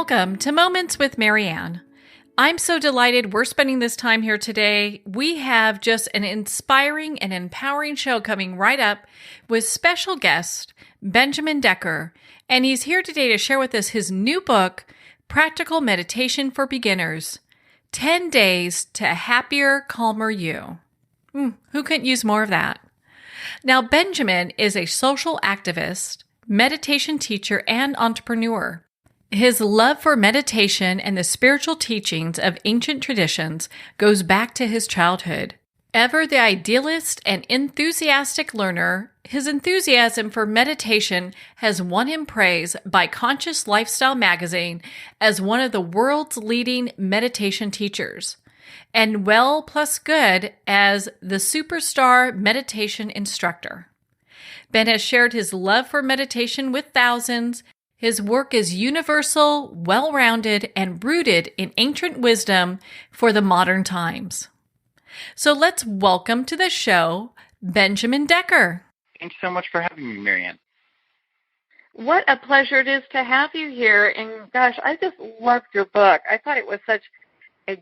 Welcome to Moments with Marianne. I'm so delighted we're spending this time here today. We have just an inspiring and empowering show coming right up with special guest Benjamin Decker, and he's here today to share with us his new book, Practical Meditation for Beginners, 10 Days to a Happier, Calmer You. Who couldn't use more of that? Now, Benjamin is a social activist, meditation teacher, and entrepreneur. His love for meditation and the spiritual teachings of ancient traditions goes back to his childhood. Ever the idealist and enthusiastic learner, his enthusiasm for meditation has won him praise by Conscious Lifestyle magazine as one of the world's leading meditation teachers, and Well Plus Good as the superstar meditation instructor. Ben has shared his love for meditation with thousands. His work is universal, well-rounded, and rooted in ancient wisdom for the modern times. So let's welcome to the show, Benjamin Decker. Thanks so much for having me, Marianne. What a pleasure it is to have you here. And gosh, I just loved your book. I thought it was such a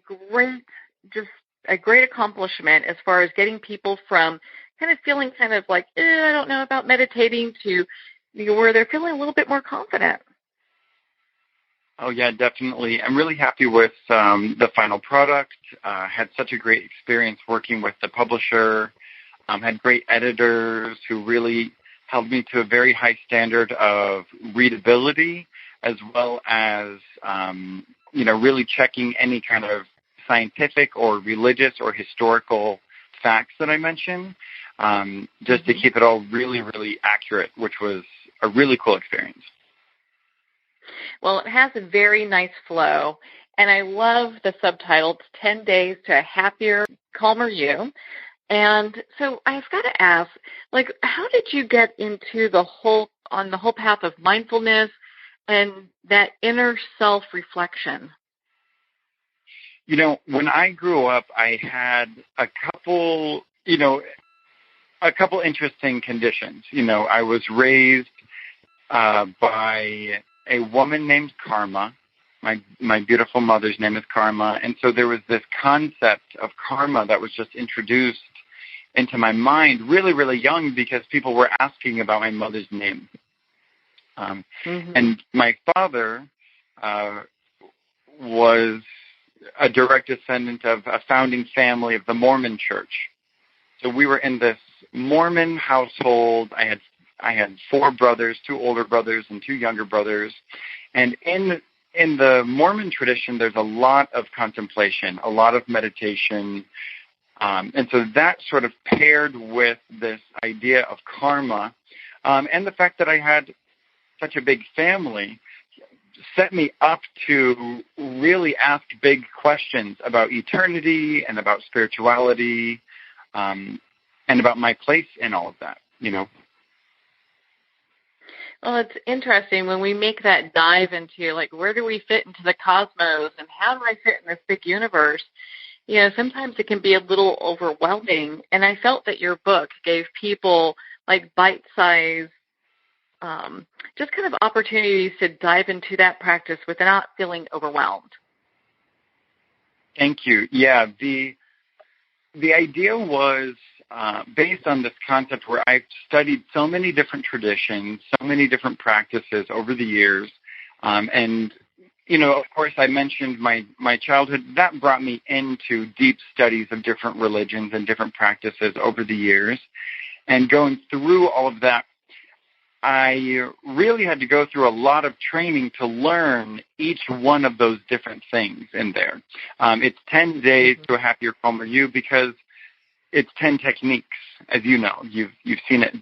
great accomplishment as far as getting people from kind of feeling kind of like, I don't know about meditating to where they're feeling a little bit more confident. Oh, yeah, definitely. I'm really happy with the final product. Had such a great experience working with the publisher. Had great editors who really held me to a very high standard of readability, as well as, really checking any kind of scientific or religious or historical facts that I mention, just to keep it all really, really accurate, which was a really cool experience. Well, it has a very nice flow, and I love the subtitle, 10 Days to a Happier, Calmer You. And so I've got to ask, how did you get into the whole path of mindfulness and that inner self-reflection? When I grew up, I had a couple interesting conditions. I was raised by a woman named Karma. My beautiful mother's name is Karma. And so there was this concept of karma that was just introduced into my mind really, really young because people were asking about my mother's name. And my father was a direct descendant of a founding family of the Mormon Church. So we were in this Mormon household. I had 4 brothers, 2 older brothers and 2 younger brothers. And in the Mormon tradition, there's a lot of contemplation, a lot of meditation. And so that sort of paired with this idea of karma and the fact that I had such a big family set me up to really ask big questions about eternity and about spirituality and about my place in all of that, Well, it's interesting when we make that dive into, where do we fit into the cosmos and how do I fit in this big universe? Sometimes it can be a little overwhelming. And I felt that your book gave people, bite-sized, just kind of opportunities to dive into that practice without feeling overwhelmed. Thank you. Yeah, the idea was based on this concept where I've studied so many different traditions, so many different practices over the years. And, of course, I mentioned my childhood. That brought me into deep studies of different religions and different practices over the years. And going through all of that, I really had to go through a lot of training to learn each one of those different things in there. It's 10 days to a happier, calmer you because it's 10 techniques, as you know. You've seen it.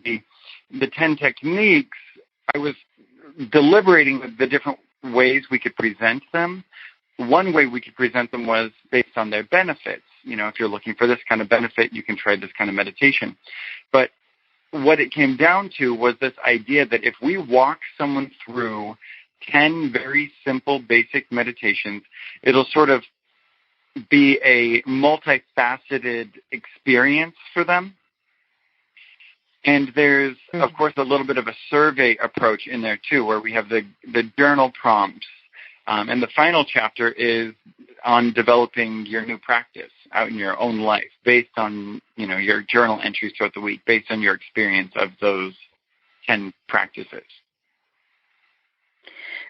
The 10 techniques, I was deliberating the different ways we could present them. One way we could present them was based on their benefits. If you're looking for this kind of benefit, you can try this kind of meditation. But what it came down to was this idea that if we walk someone through 10 very simple, basic meditations, it'll sort of be a multifaceted experience for them. And there's, of course, a little bit of a survey approach in there, too, where we have the journal prompts And the final chapter is on developing your new practice out in your own life based on, your journal entries throughout the week, based on your experience of those 10 practices.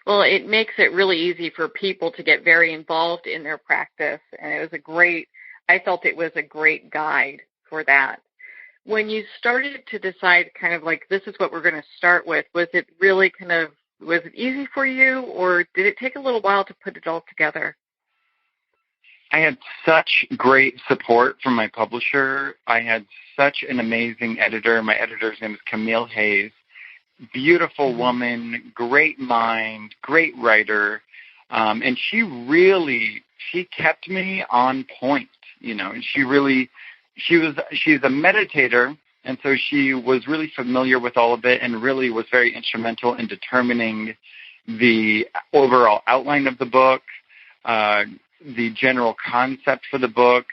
Well, it makes it really easy for people to get very involved in their practice, and I felt it was a great guide for that. When you started to decide kind of like this is what we're going to start with, was it really was it easy for you, or did it take a little while to put it all together? I had such great support from my publisher. I had such an amazing editor. My editor's name is Camille Hayes. Beautiful woman, great mind, great writer. And she kept me on point, and she's a meditator. And so she was really familiar with all of it and really was very instrumental in determining the overall outline of the book, the general concept for the book.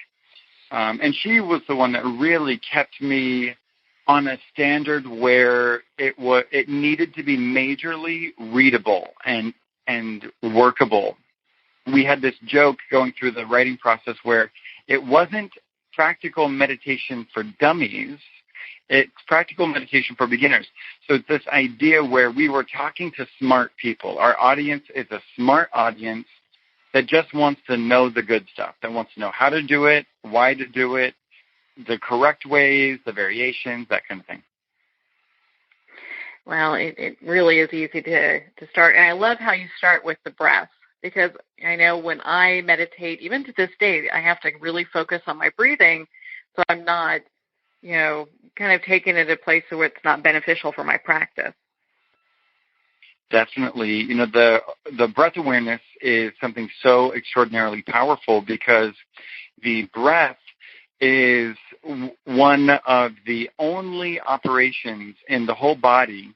And she was the one that really kept me on a standard where it needed to be majorly readable and workable. We had this joke going through the writing process where it wasn't practical meditation for dummies. It's practical meditation for beginners. So it's this idea where we were talking to smart people. Our audience is a smart audience that just wants to know the good stuff, that wants to know how to do it, why to do it, the correct ways, the variations, that kind of thing. Well, it really is easy to start. And I love how you start with the breath, because I know when I meditate, even to this day, I have to really focus on my breathing so I'm not, kind of taking it to a place where it's not beneficial for my practice. Definitely. The breath awareness is something so extraordinarily powerful because the breath is one of the only operations in the whole body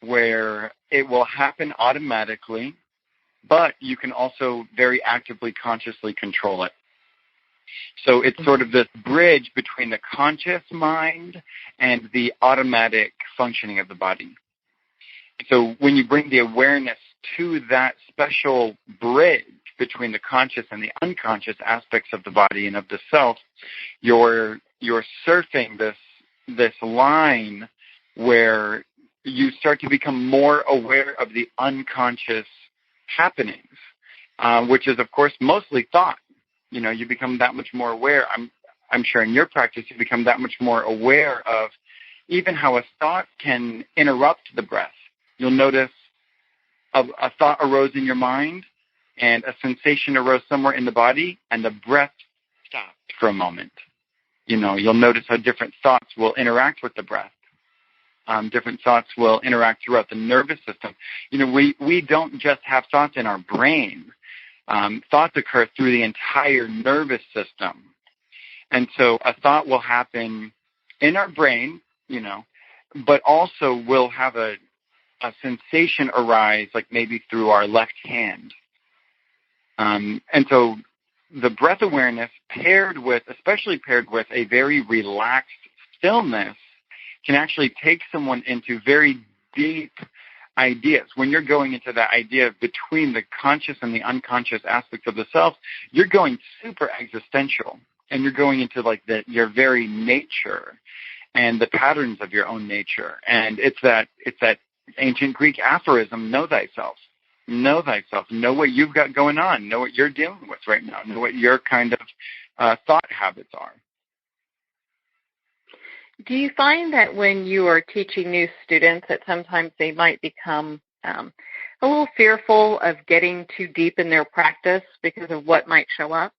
where it will happen automatically, but you can also very actively, consciously control it. So it's sort of this bridge between the conscious mind and the automatic functioning of the body. So when you bring the awareness to that special bridge between the conscious and the unconscious aspects of the body and of the self, you're surfing this line where you start to become more aware of the unconscious happenings, which is, of course, mostly thought. You become that much more aware. I'm sure in your practice you become that much more aware of even how a thought can interrupt the breath. You'll notice a thought arose in your mind and a sensation arose somewhere in the body and the breath stopped for a moment. You'll notice how different thoughts will interact with the breath. Different thoughts will interact throughout the nervous system. We don't just have thoughts in our brain. Thoughts occur through the entire nervous system. And so a thought will happen in our brain, but also will have a sensation arise, like maybe through our left hand. And so the breath awareness especially paired with a very relaxed stillness, can actually take someone into very deep ideas. When you're going into that idea between the conscious and the unconscious aspects of the self, you're going super existential, and you're going into your very nature and the patterns of your own nature. And it's that ancient Greek aphorism, know thyself. Know thyself. Know what you've got going on. Know what you're dealing with right now. Know what your kind of thought habits are. Do you find that when you are teaching new students that sometimes they might become a little fearful of getting too deep in their practice because of what might show up?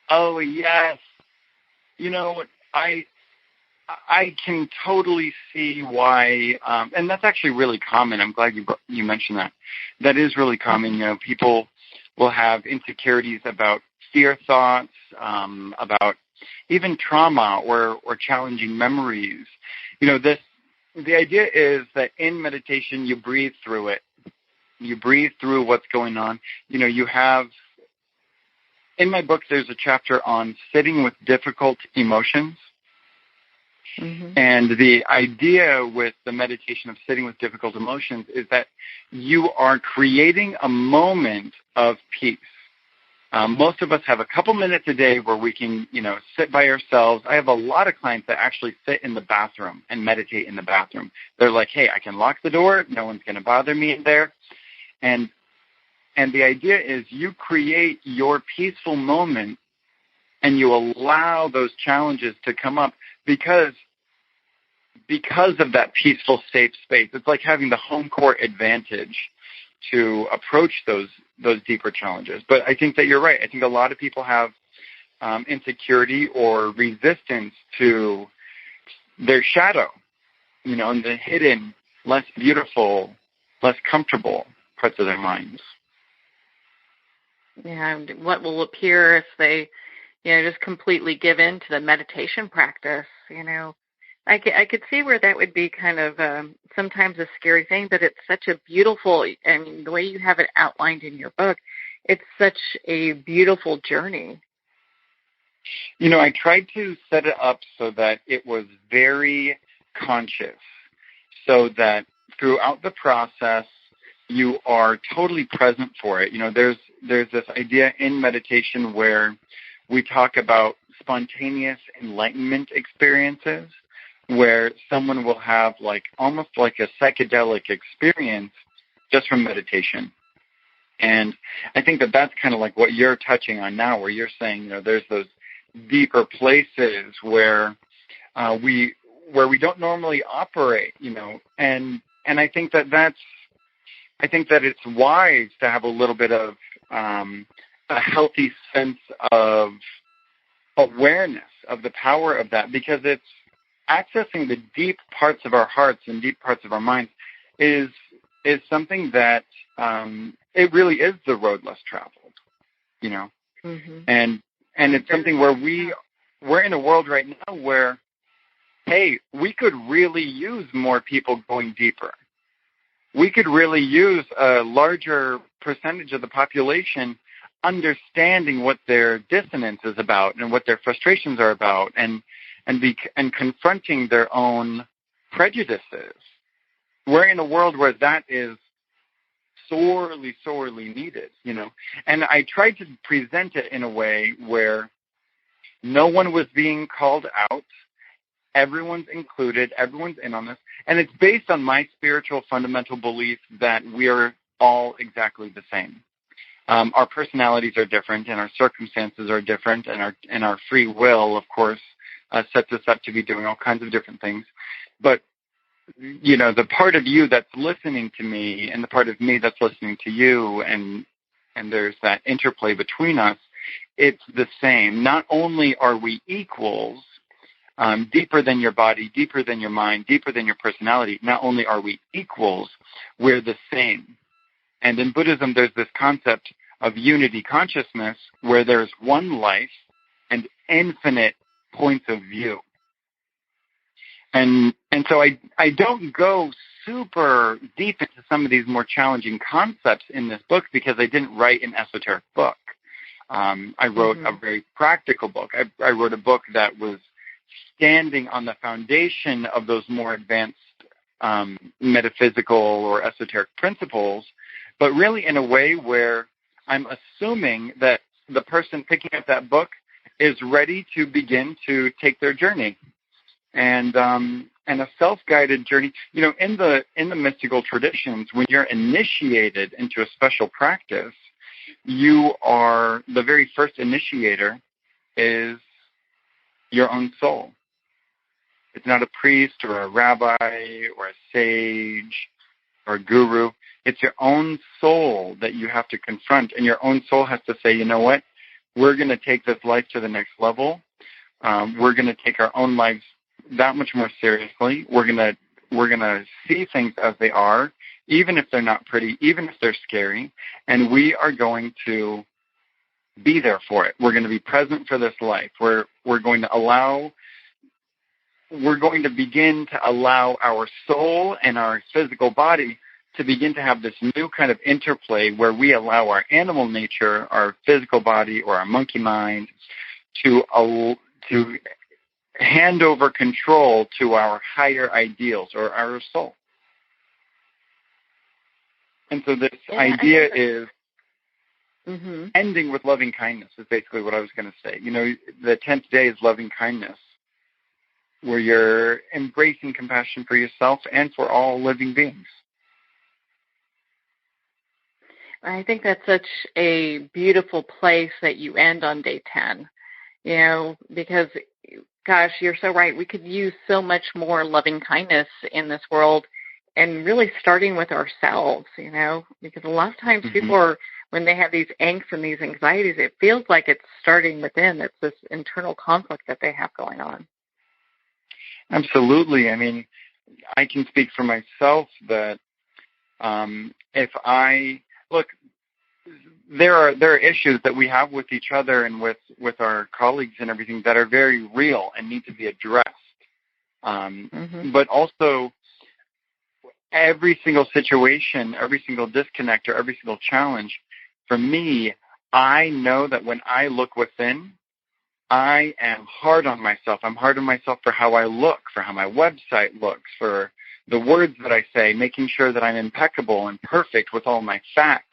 Oh, yes. I can totally see why, and that's actually really common. I'm glad you mentioned that. That is really common. People will have insecurities about fear thoughts, about even trauma or challenging memories. The idea is that in meditation you breathe through it. You breathe through what's going on. You have, in my book there's a chapter on sitting with difficult emotions. Mm-hmm. And the idea with the meditation of sitting with difficult emotions is that you are creating a moment of peace. Most of us have a couple minutes a day where we can, sit by ourselves. I have a lot of clients that actually sit in the bathroom and meditate in the bathroom. They're like, hey, I can lock the door. No one's going to bother me in there. And the idea is you create your peaceful moment and you allow those challenges to come up because of that peaceful, safe space. It's like having the home court advantage to approach those deeper challenges. But I think that you're right. I think a lot of people have insecurity or resistance to their shadow, and the hidden, less beautiful, less comfortable parts of their minds. Yeah, what will appear if they, just completely give in to the meditation practice, I could see where that would be kind of sometimes a scary thing, but it's such a beautiful, the way you have it outlined in your book, it's such a beautiful journey. I tried to set it up so that it was very conscious, so that throughout the process, you are totally present for it. There's this idea in meditation where we talk about spontaneous enlightenment experiences, where someone will have almost like a psychedelic experience just from meditation. And I think that that's kind of like what you're touching on now, where you're saying, there's those deeper places where we don't normally operate, and I think that it's wise to have a little bit of a healthy sense of awareness of the power of that, because it's accessing the deep parts of our hearts and deep parts of our minds is something that it really is the road less traveled, Mm-hmm. and it's something where we're in a world right now where, hey, we could really use more people going deeper. We could really use a larger percentage of the population understanding what their dissonance is about and what their frustrations are about, and confronting their own prejudices. We're in a world where that is sorely, sorely needed, And I tried to present it in a way where no one was being called out. Everyone's included. Everyone's in on this. And it's based on my spiritual fundamental belief that we are all exactly the same. Our personalities are different, and our circumstances are different, and our free will, of course, sets us up to be doing all kinds of different things. But, the part of you that's listening to me and the part of me that's listening to you, and there's that interplay between us, it's the same. Not only are we equals, deeper than your body, deeper than your mind, deeper than your personality, not only are we equals, we're the same. And in Buddhism, there's this concept of unity consciousness where there's one life and infinite points of view. And so I don't go super deep into some of these more challenging concepts in this book because I didn't write an esoteric book. I wrote a very practical book. I wrote a book that was standing on the foundation of those more advanced metaphysical or esoteric principles, but really in a way where I'm assuming that the person picking up that book is ready to begin to take their journey. And a self-guided journey. In the mystical traditions, when you're initiated into a special practice, you are the very first initiator is your own soul. It's not a priest or a rabbi or a sage or a guru. It's your own soul that you have to confront, and your own soul has to say, you know what? We're going to take this life to the next level. We're going to take our own lives that much more seriously. We're going to see things as they are, even if they're not pretty, even if they're scary, and we are going to be there for it. We're going to be present for this life. We're going to begin to allow our soul and our physical body to begin to have this new kind of interplay where we allow our animal nature, our physical body, or our monkey mind to hand over control to our higher ideals or our soul. And so this idea is ending with loving kindness is basically what I was going to say. You know, the 10th day is loving kindness, where you're embracing compassion for yourself and for all living beings. I think that's such a beautiful place that you end on day 10, you know, because, gosh, you're so right. We could use so much more loving kindness in this world, and really starting with ourselves, you know, because a lot of times people are, when they have these angst and these anxieties, it feels like it's starting within. It's this internal conflict that they have going on. Absolutely. I mean, I can speak for myself that if I look, there are issues that we have with each other and with our colleagues and everything that are very real and need to be addressed. But also, every single situation, every single disconnect, or every single challenge, for me, I know that when I look within, I am hard on myself. I'm hard on myself for how I look, for how my website looks, for the words that I say, making sure that I'm impeccable and perfect with all my facts,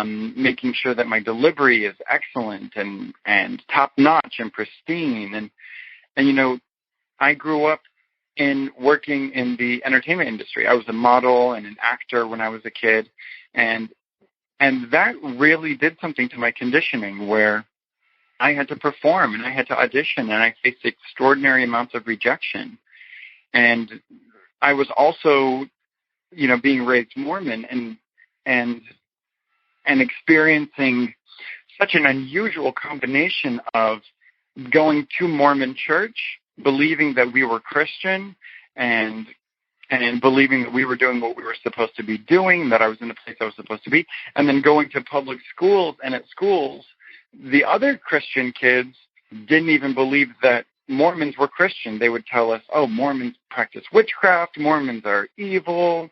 making sure that my delivery is excellent and top-notch and pristine. And you know, I grew up in working in the entertainment industry. I was a model and an actor when I was a kid, and that really did something to my conditioning, where I had to perform and I had to audition and I faced extraordinary amounts of rejection. And I was also, you know, being raised Mormon and experiencing such an unusual combination of going to Mormon church, believing that we were Christian and believing that we were doing what we were supposed to be doing, that I was in the place I was supposed to be, and then going to public schools, and at schools, the other Christian kids didn't even believe that Mormons were Christian. They would tell us, oh, Mormons practice witchcraft, Mormons are evil.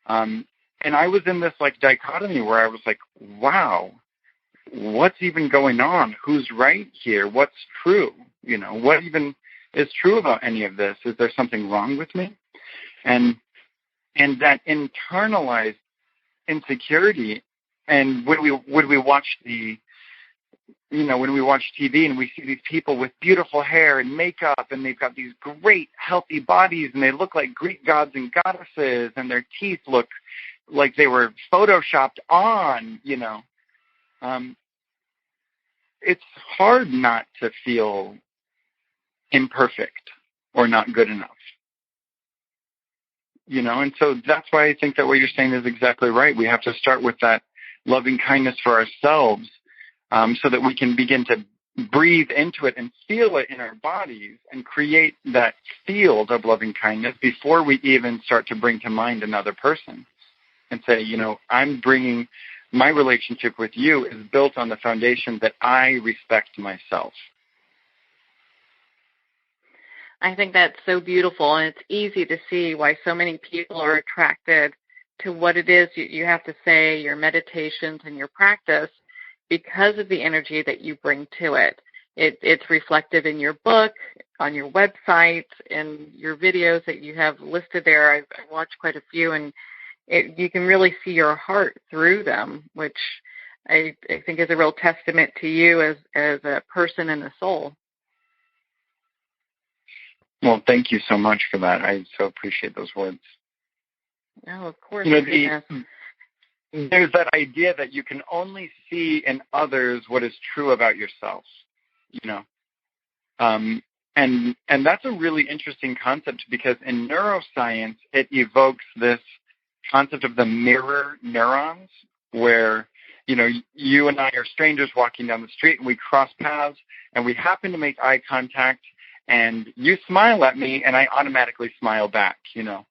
And I was in this like dichotomy where I was like, wow, what's even going on? Who's right here? What's true? You know, what even is true about any of this? Is there something wrong with me? And that internalized insecurity, and when we watch when we watch TV and we see these people with beautiful hair and makeup, and they've got these great healthy bodies, and they look like Greek gods and goddesses, and their teeth look like they were photoshopped on, you know, it's hard not to feel imperfect or not good enough. You know, and so that's why I think that what you're saying is exactly right. We have to start with that loving kindness for ourselves, so that we can begin to breathe into it and feel it in our bodies and create that field of loving kindness before we even start to bring to mind another person and say, you know, I'm bringing my relationship with you is built on the foundation that I respect myself. I think that's so beautiful, and it's easy to see why so many people are attracted to what it is you have to say, your meditations and your practice, because of the energy that you bring to it. It's reflective in your book, on your website, in your videos that you have listed there. I've watched quite a few, and you can really see your heart through them, which I think is a real testament to you as a person and a soul. Well, thank you so much for that. I so appreciate those words. Oh, of course. You know, there's that idea that you can only see in others what is true about yourself, you know. And that's a really interesting concept, because in neuroscience, it evokes this concept of the mirror neurons, where, you know, you and I are strangers walking down the street and we cross paths and we happen to make eye contact, and you smile at me and I automatically smile back, you know.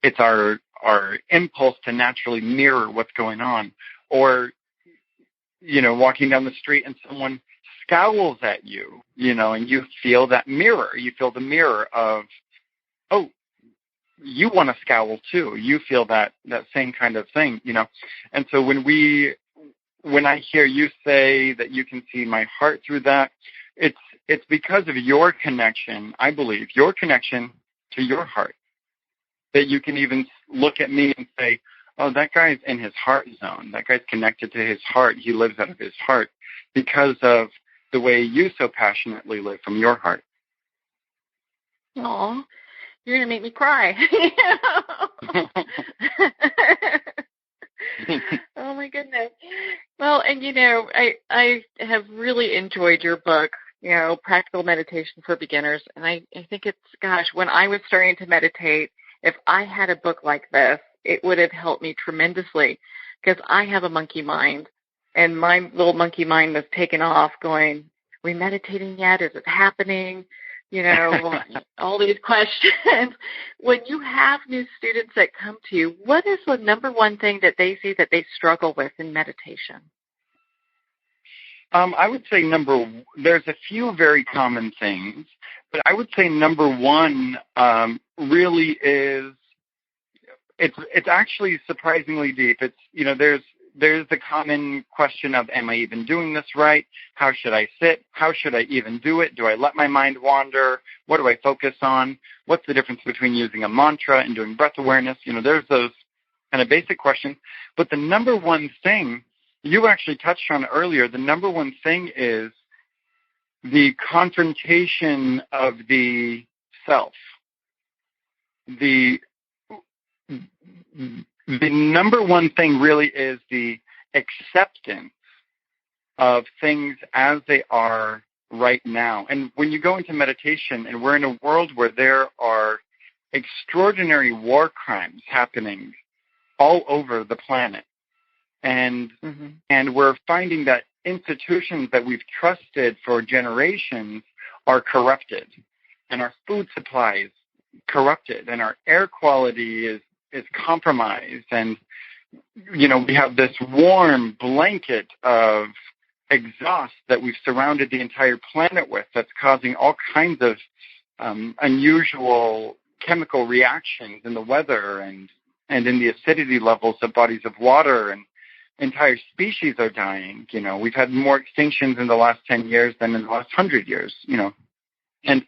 It's our impulse to naturally mirror what's going on. Or, you know, walking down the street and someone scowls at you, you know, and you feel that mirror. You feel the mirror of, oh, you want to scowl too. You feel that same kind of thing, you know. And so when I hear you say that you can see my heart through that, it's because of your connection, I believe, your connection to your heart, that you can even look at me and say, oh, that guy's in his heart zone. That guy's connected to his heart. He lives out of his heart because of the way you so passionately live from your heart. Aw, you're going to make me cry. Oh, my goodness. Well, and, I have really enjoyed your book, Practical Meditation for Beginners. And I think when I was starting to meditate, if I had a book like this, it would have helped me tremendously, because I have a monkey mind, and my little monkey mind was taken off going, are we meditating yet? Is it happening? All these questions. When you have new students that come to you, what is the number one thing that they see that they struggle with in meditation? I would say there's a few very common things, but I would say number one really is, it's actually surprisingly deep. It's, there's the common question of, am I even doing this right? How should I sit? How should I even do it? Do I let my mind wander? What do I focus on? What's the difference between using a mantra and doing breath awareness? There's those kind of basic questions. But the number one thing, you actually touched on earlier, the number one thing is the confrontation of the self. The number one thing really is the acceptance of things as they are right now. And when you go into meditation, and we're in a world where there are extraordinary war crimes happening all over the planet, and we're finding that institutions that we've trusted for generations are corrupted, and our food supplies corrupted, and our air quality is compromised, and we have this warm blanket of exhaust that we've surrounded the entire planet with that's causing all kinds of unusual chemical reactions in the weather and in the acidity levels of bodies of water, and entire species are dying. We've had more extinctions in the last 10 years than in the last 100 years, and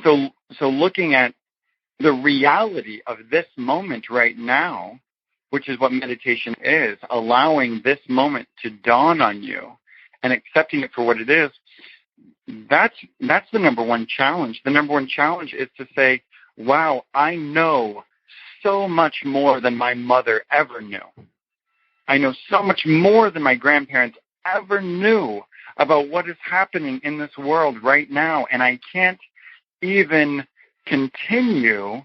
so looking at the reality of this moment right now, which is what meditation is, allowing this moment to dawn on you and accepting it for what it is, that's the number one challenge. The number one challenge is to say, wow, I know so much more than my mother ever knew. I know so much more than my grandparents ever knew about what is happening in this world right now, and I can't even continue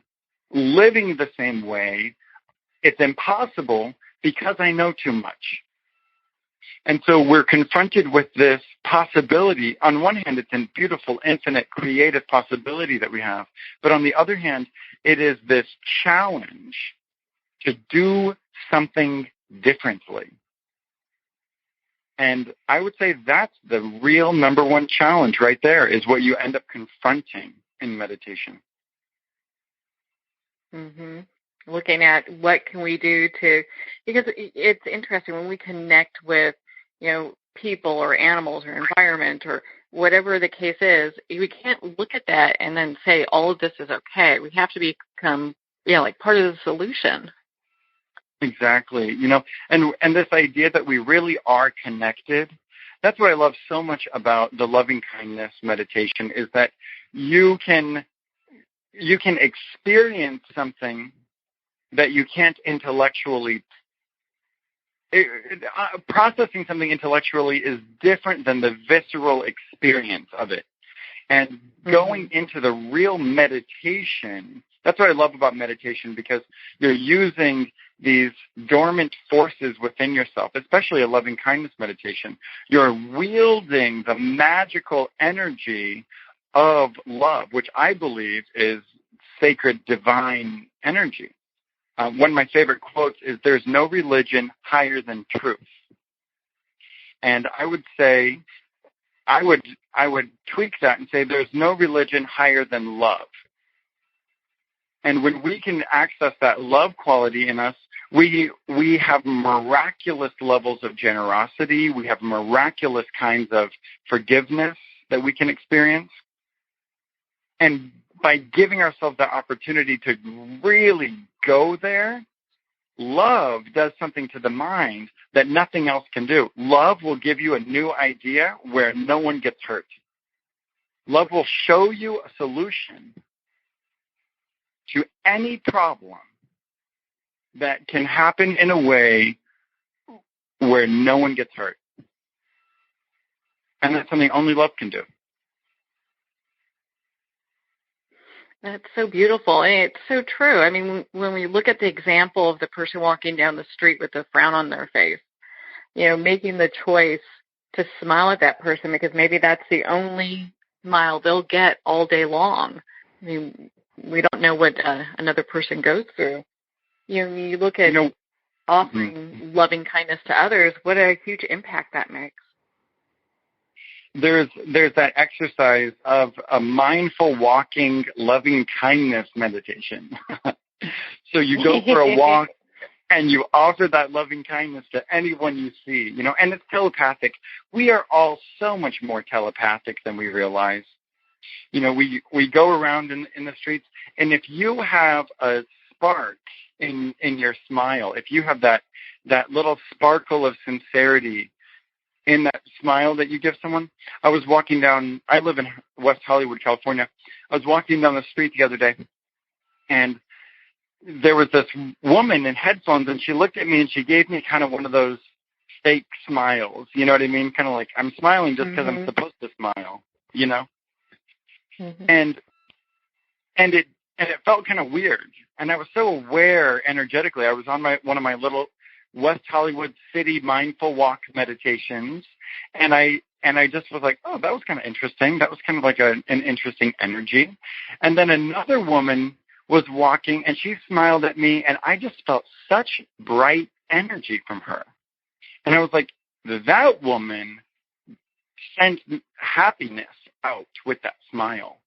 living the same way. It's impossible because I know too much. And so we're confronted with this possibility. On one hand, it's a beautiful, infinite, creative possibility that we have. But on the other hand, it is this challenge to do something differently. And I would say that's the real number one challenge right there, is what you end up confronting in meditation. Looking at what can we do because it's interesting when we connect with, people or animals or environment or whatever the case is, we can't look at that and then say all of this is okay. We have to become, like part of the solution. Exactly. And this idea that we really are connected, that's what I love so much about the loving kindness meditation, is that you can experience something that you can't intellectually. Processing something intellectually is different than the visceral experience of it. And going into the real meditation, that's what I love about meditation, because you're using these dormant forces within yourself, especially a loving kindness meditation. You're wielding the magical energy of love, which I believe is sacred, divine energy. One of my favorite quotes is, "There's no religion higher than truth." And I would say, I would tweak that and say, there's no religion higher than love. And when we can access that love quality in us, we have miraculous levels of generosity. We have miraculous kinds of forgiveness that we can experience. And by giving ourselves the opportunity to really go there, love does something to the mind that nothing else can do. Love will give you a new idea where no one gets hurt. Love will show you a solution to any problem that can happen in a way where no one gets hurt. And that's something only love can do. That's so beautiful. And it's so true. I mean, when we look at the example of the person walking down the street with a frown on their face, making the choice to smile at that person because maybe that's the only smile they'll get all day long. I mean, we don't know what another person goes through. You look at offering loving kindness to others, what a huge impact that makes. There's that exercise of a mindful walking, loving kindness meditation. So you go for a walk and you offer that loving kindness to anyone you see, and it's telepathic. We are all so much more telepathic than we realize. We go around in the streets, and if you have a spark in your smile, if you have that little sparkle of sincerity in that smile that you give someone. I was walking down, I live in West Hollywood, California. I was walking down the street the other day, and there was this woman in headphones, and she looked at me, and she gave me kind of one of those fake smiles. You know what I mean? Kind of like, I'm smiling just because I'm supposed to smile, Mm-hmm. And it felt kind of weird. And I was so aware energetically. I was on one of my little West Hollywood City mindful walk meditations, and I just was like, oh, that was kind of interesting. That was kind of like an interesting energy. And then another woman was walking, and she smiled at me, and I just felt such bright energy from her. And I was like, that woman sent happiness out with that smile,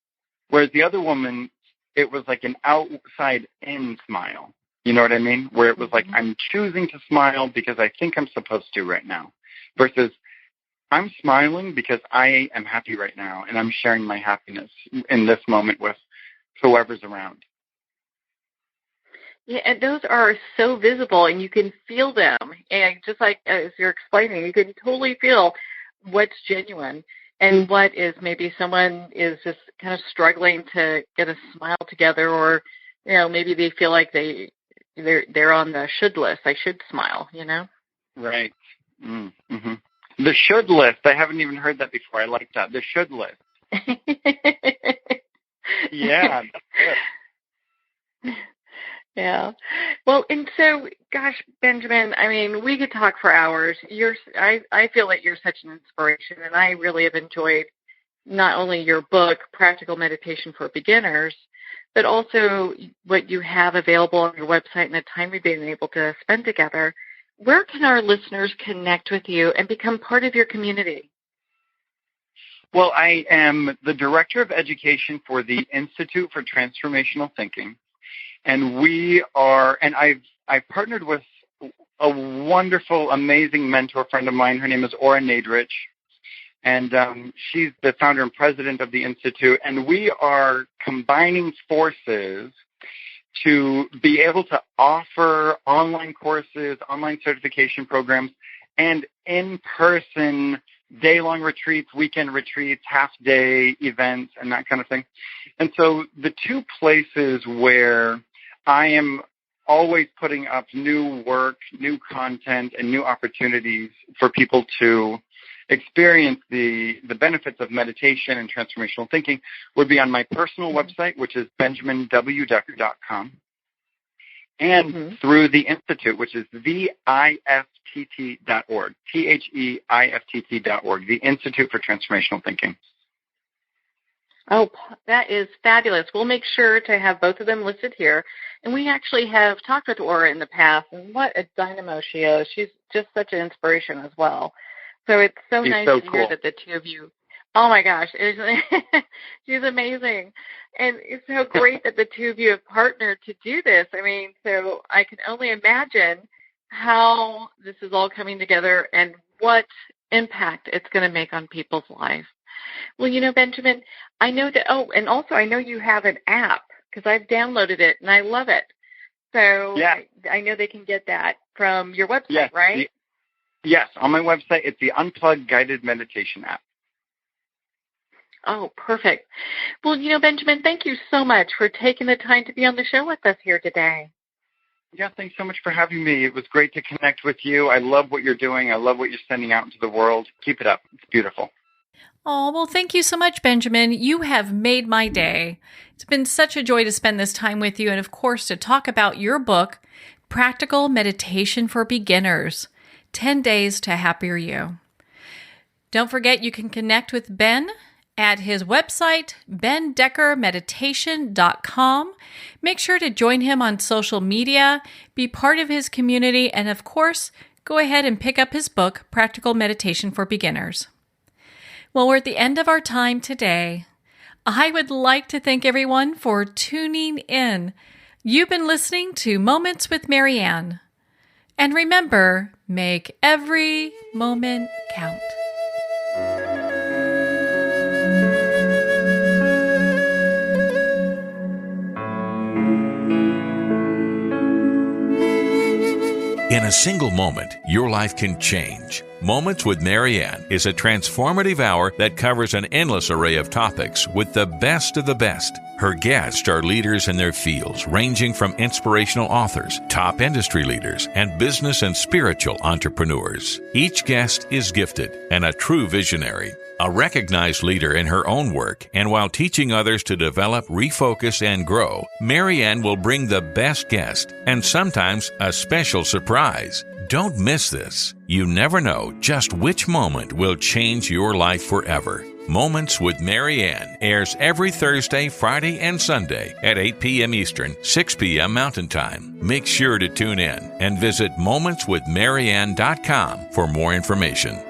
whereas the other woman, it was like an outside-in smile. You know what I mean? Where it was like, I'm choosing to smile because I think I'm supposed to right now, versus I'm smiling because I am happy right now, and I'm sharing my happiness in this moment with whoever's around. Yeah, and those are so visible, and you can feel them. And just like as you're explaining, you can totally feel what's genuine and what is maybe someone is just kind of struggling to get a smile together, or maybe they feel like they're on the should list. I should smile, Right. Mm-hmm. The should list. I haven't even heard that before. I like that. The should list. Yeah, that's good. Yeah. Well, and so, gosh, Benjamin, I mean, we could talk for hours. I feel that you're such an inspiration, and I really have enjoyed not only your book, Practical Meditation for Beginners, but also what you have available on your website and the time we've been able to spend together. Where can our listeners connect with you and become part of your community? Well, I am the Director of Education for the Institute for Transformational Thinking. And I've partnered with a wonderful, amazing mentor friend of mine. Her name is Ora Nadrich, and she's the founder and president of the Institute. And we are combining forces to be able to offer online courses, online certification programs, and in-person day-long retreats, weekend retreats, half-day events, and that kind of thing. And so the two places where I am always putting up new work, new content, and new opportunities for people to experience the benefits of meditation and transformational thinking would be on my personal website, which is benjaminwdecker.com, and through the Institute, which is theift.org, theift.org, the Institute for Transformational Thinking. Oh, that is fabulous. We'll make sure to have both of them listed here. And we actually have talked with Ora in the past, and what a dynamo she is. She's just such an inspiration as well. So it's so She's nice so to cool. hear that the two of you, oh my gosh, she's amazing. And it's so great that the two of you have partnered to do this. I mean, so I can only imagine how this is all coming together and what impact it's going to make on people's lives. Well, Benjamin, I know that, and also I know you have an app because I've downloaded it and I love it. So yeah. I know they can get that from your website, yes, right? Yes, on my website, it's the Unplugged Guided Meditation app. Oh, perfect. Well, Benjamin, thank you so much for taking the time to be on the show with us here today. Yeah, thanks so much for having me. It was great to connect with you. I love what you're doing. I love what you're sending out into the world. Keep it up. It's beautiful. Oh, well, thank you so much, Benjamin. You have made my day. It's been such a joy to spend this time with you and, of course, to talk about your book, Practical Meditation for Beginners, 10 Days to Happier You. Don't forget you can connect with Ben at his website, bendeckermeditation.com. Make sure to join him on social media, be part of his community, and of course, go ahead and pick up his book, Practical Meditation for Beginners. Well, we're at the end of our time today. I would like to thank everyone for tuning in. You've been listening to Moments with Marianne. And remember, make every moment count. In a single moment, your life can change. Moments with Marianne is a transformative hour that covers an endless array of topics with the best of the best. Her guests are leaders in their fields, ranging from inspirational authors, top industry leaders, and business and spiritual entrepreneurs. Each guest is gifted and a true visionary, a recognized leader in her own work, and while teaching others to develop, refocus, and grow, Marianne will bring the best guest and sometimes a special surprise. Don't miss this. You never know just which moment will change your life forever. Moments with Marianne airs every Thursday, Friday, and Sunday at 8 p.m. Eastern, 6 p.m. Mountain Time. Make sure to tune in and visit momentswithmarianne.com for more information.